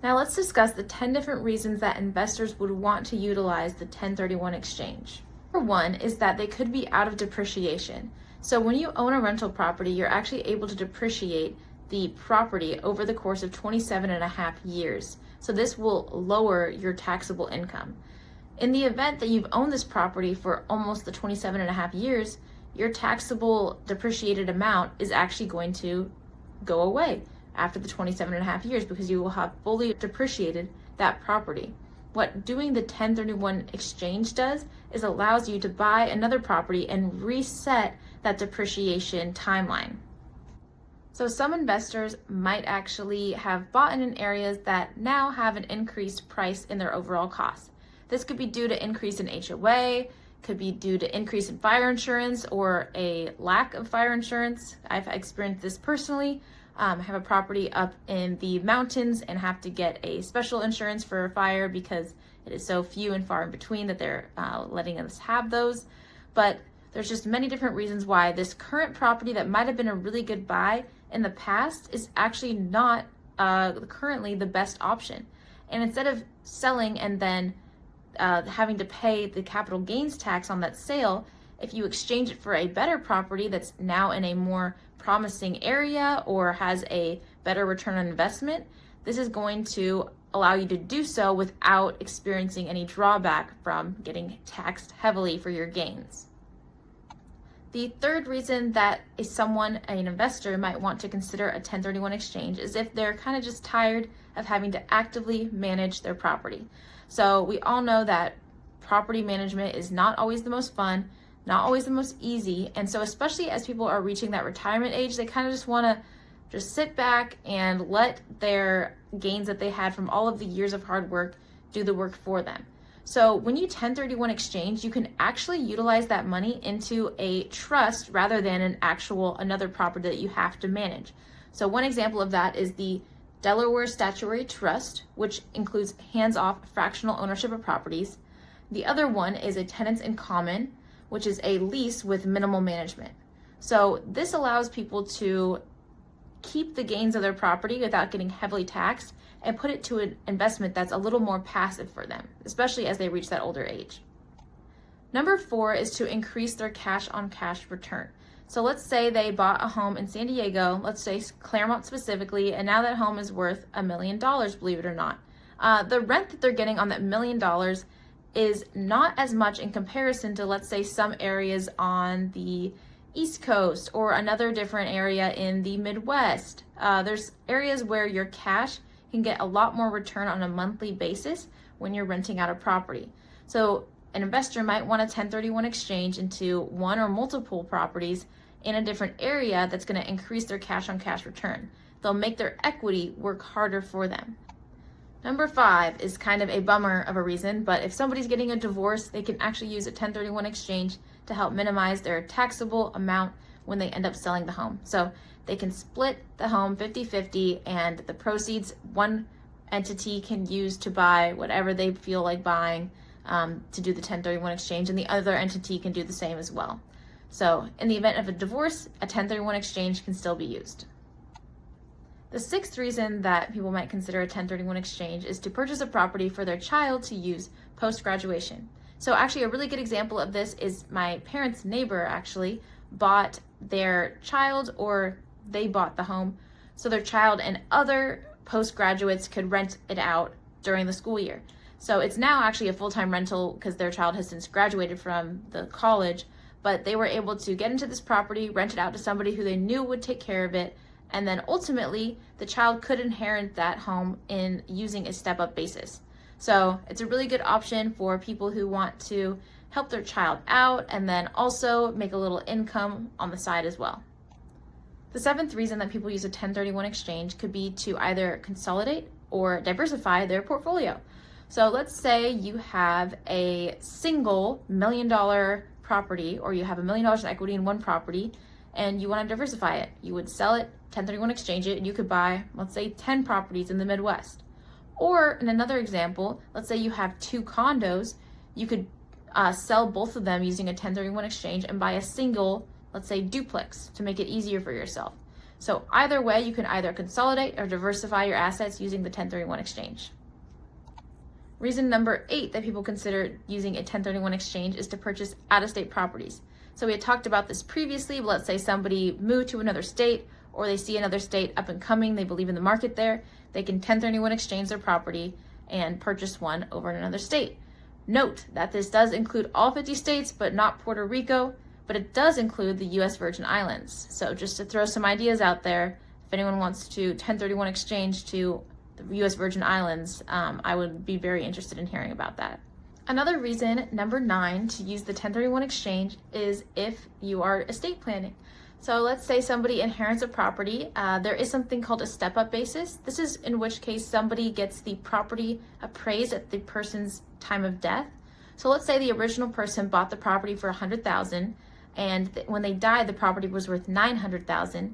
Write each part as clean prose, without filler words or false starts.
Now let's discuss the 10 different reasons that investors would want to utilize the 1031 exchange. Number one is that they could be out of depreciation. So when you own a rental property, you're actually able to depreciate the property over the course of 27 and a half years. So this will lower your taxable income. In the event that you've owned this property for almost the 27 and a half years, your taxable depreciated amount is actually going to go away after the 27 and a half years because you will have fully depreciated that property. What doing the 1031 exchange does is allows you to buy another property and reset that depreciation timeline. So some investors might actually have bought in areas that now have an increased price in their overall cost. This could be due to increase in HOA, could be due to increase in fire insurance or a lack of fire insurance. I've experienced this personally. I have a property up in the mountains and have to get a special insurance for a fire because it is so few and far in between that they're letting us have those. But there's just many different reasons why this current property that might have been a really good buy in the past is actually not currently the best option. And instead of selling and then having to pay the capital gains tax on that sale, if you exchange it for a better property that's now in a more promising area or has a better return on investment, this is going to allow you to do so without experiencing any drawback from getting taxed heavily for your gains. The third reason that an investor might want to consider a 1031 exchange is if they're kind of just tired of having to actively manage their property. So we all know that property management is not always the most fun, not always the most easy. And so especially as people are reaching that retirement age, they kind of just want to just sit back and let their gains that they had from all of the years of hard work do the work for them. So when you 1031 exchange, you can actually utilize that money into a trust rather than another property that you have to manage. So one example of that is the Delaware Statutory Trust, which includes hands-off fractional ownership of properties. The other one is a tenants in common, which is a lease with minimal management. So this allows people to keep the gains of their property without getting heavily taxed and put it to an investment that's a little more passive for them, especially as they reach that older age. Number 4 is to increase their cash on cash return. So let's say they bought a home in San Diego, let's say Claremont specifically, and now that home is worth $1 million, believe it or not. The rent that they're getting on that $1 million is not as much in comparison to, let's say, some areas on the East Coast or another different area in the Midwest. There's areas where your cash can get a lot more return on a monthly basis when you're renting out a property. So an investor might want a 1031 exchange into one or multiple properties in a different area that's going to increase their cash on cash return. They'll make their equity work harder for them. Number 5 is kind of a bummer of a reason, but if somebody's getting a divorce, they can actually use a 1031 exchange to help minimize their taxable amount when they end up selling the home. So they can split the home 50-50, and the proceeds one entity can use to buy whatever they feel like buying to do the 1031 exchange, and the other entity can do the same as well. So in the event of a divorce, a 1031 exchange can still be used. The 6th reason that people might consider a 1031 exchange is to purchase a property for their child to use post-graduation. So actually a really good example of this is my parents' neighbor actually bought their child, or they bought the home, so their child and other postgraduates could rent it out during the school year. So it's now actually a full-time rental because their child has since graduated from the college, but they were able to get into this property, rent it out to somebody who they knew would take care of it, and then ultimately the child could inherit that home in using a step-up basis. So it's a really good option for people who want to help their child out and then also make a little income on the side as well. The 7th reason that people use a 1031 exchange could be to either consolidate or diversify their portfolio. So let's say you have a single $1 million property, or you have $1 million in equity in one property and you want to diversify it. You would sell it, 1031 exchange it, and you could buy, let's say, 10 properties in the Midwest. Or in another example, let's say you have 2 condos, you could sell both of them using a 1031 exchange and buy a single, let's say, duplex to make it easier for yourself. So either way, you can either consolidate or diversify your assets using the 1031 exchange. Reason number 8 that people consider using a 1031 exchange is to purchase out-of-state properties. So we had talked about this previously, but let's say somebody moved to another state, or they see another state up and coming, they believe in the market there, they can 1031 exchange their property and purchase one over in another state. Note that this does include all 50 states, but not Puerto Rico, but it does include the U.S. Virgin Islands. So just to throw some ideas out there, if anyone wants to 1031 exchange to the U.S. Virgin Islands, I would be very interested in hearing about that. Another reason, number 9, to use the 1031 exchange is if you are estate planning. So let's say somebody inherits a property. There is something called a step-up basis. This is in which case somebody gets the property appraised at the person's time of death. So let's say the original person bought the property for $100,000, and when they died, the property was worth $900,000.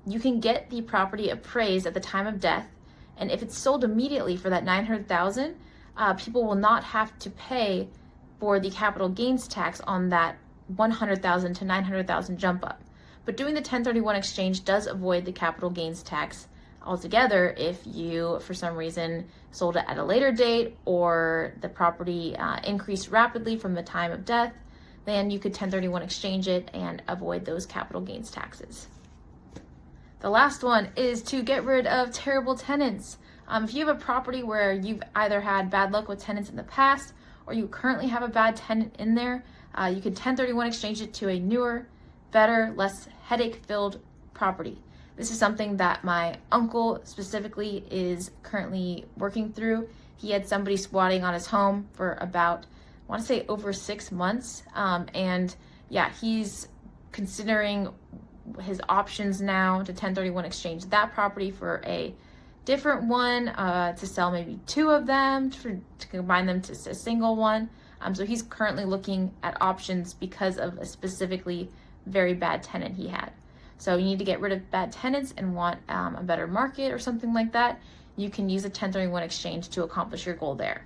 You can get the property appraised at the time of death, and if it's sold immediately for that $900,000, people will not have to pay for the capital gains tax on that $100,000 to $900,000 jump up. But doing the 1031 exchange does avoid the capital gains tax altogether if you, for some reason, sold it at a later date or the property increased rapidly from the time of death. Then you could 1031 exchange it and avoid those capital gains taxes. The last one is to get rid of terrible tenants. If you have a property where you've either had bad luck with tenants in the past or you currently have a bad tenant in there, you can 1031 exchange it to a newer, better, less headache-filled property. This is something that my uncle specifically is currently working through. He had somebody squatting on his home for about, I want to say, over 6 months. And yeah, he's considering his options now to 1031 exchange that property for a different one, to sell maybe 2 of them, to combine them to a single one. So he's currently looking at options because of a specifically very bad tenant he had. So you need to get rid of bad tenants and want a better market or something like that. You can use a 1031 exchange to accomplish your goal there.